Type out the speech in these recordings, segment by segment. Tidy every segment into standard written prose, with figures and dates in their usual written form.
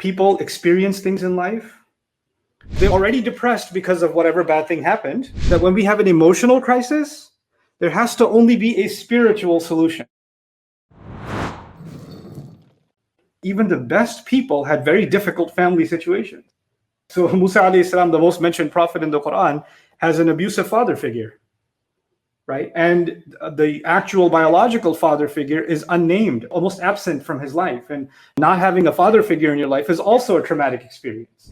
people experience things in life. They're already depressed because of whatever bad thing happened, that when we have an emotional crisis, there has to only be a spiritual solution. Even the best people had very difficult family situations. So Musa alayhi salam, the most mentioned prophet in the Quran, has an abusive father figure, right? And the actual biological father figure is unnamed, almost absent from his life. And not having a father figure in your life is also a traumatic experience.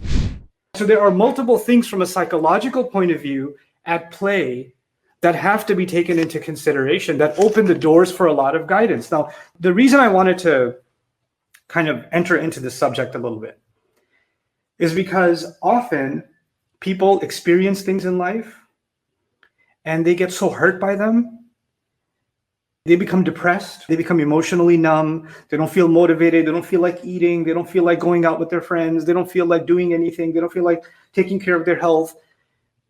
So there are multiple things from a psychological point of view at play that have to be taken into consideration that open the doors for a lot of guidance. Now, the reason I wanted to kind of enter into this subject a little bit is because often people experience things in life and they get so hurt by them. They become depressed, they become emotionally numb, they don't feel motivated, they don't feel like eating, they don't feel like going out with their friends, they don't feel like doing anything, they don't feel like taking care of their health,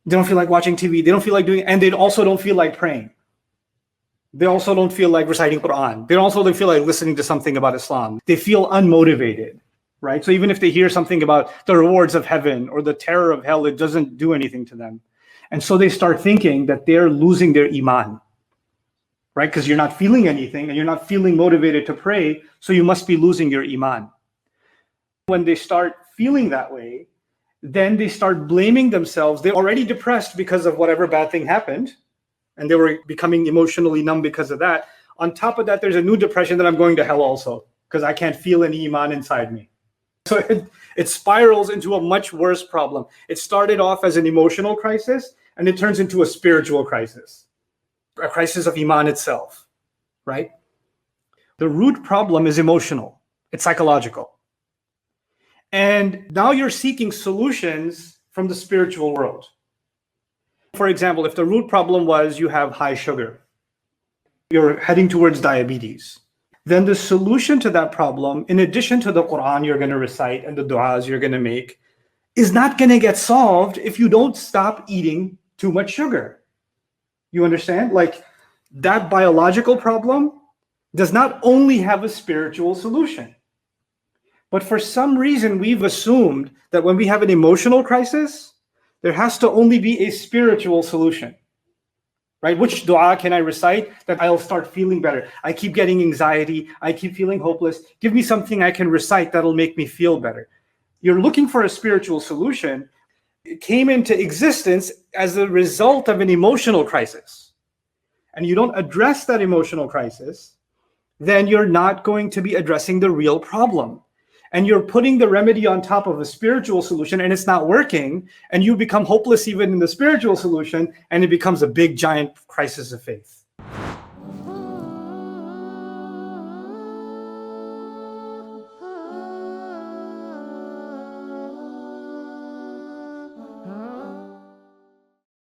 they don't feel like watching TV, they don't feel like doing, and they also don't feel like praying. They also don't feel like reciting Quran. They also don't feel like listening to something about Islam. They feel unmotivated, right? So even if they hear something about the rewards of heaven or the terror of hell, it doesn't do anything to them. And so they start thinking that they're losing their iman, right? Because you're not feeling anything and you're not feeling motivated to pray, so you must be losing your iman. When they start feeling that way, then they start blaming themselves. They're already depressed because of whatever bad thing happened, and they were becoming emotionally numb because of that. On top of that, there's a new depression that I'm going to hell also, because I can't feel any iman inside me. So it spirals into a much worse problem. It started off as an emotional crisis, and it turns into a spiritual crisis. A crisis of iman itself, right? The root problem is emotional. It's psychological. And now you're seeking solutions from the spiritual world. For example, if the root problem was you have high sugar, you're heading towards diabetes, then the solution to that problem, in addition to the Quran you're going to recite and the du'as you're going to make, is not going to get solved if you don't stop eating too much sugar. You understand? Like, that biological problem does not only have a spiritual solution. But for some reason, we've assumed that when we have an emotional crisis, there has to only be a spiritual solution, right? Which dua can I recite that I'll start feeling better? I keep getting anxiety. I keep feeling hopeless. Give me something I can recite that'll make me feel better. You're looking for a spiritual solution. It came into existence as a result of an emotional crisis. And you don't address that emotional crisis, then you're not going to be addressing the real problem. And you're putting the remedy on top of a spiritual solution and it's not working, and you become hopeless even in the spiritual solution, and it becomes a big giant crisis of faith.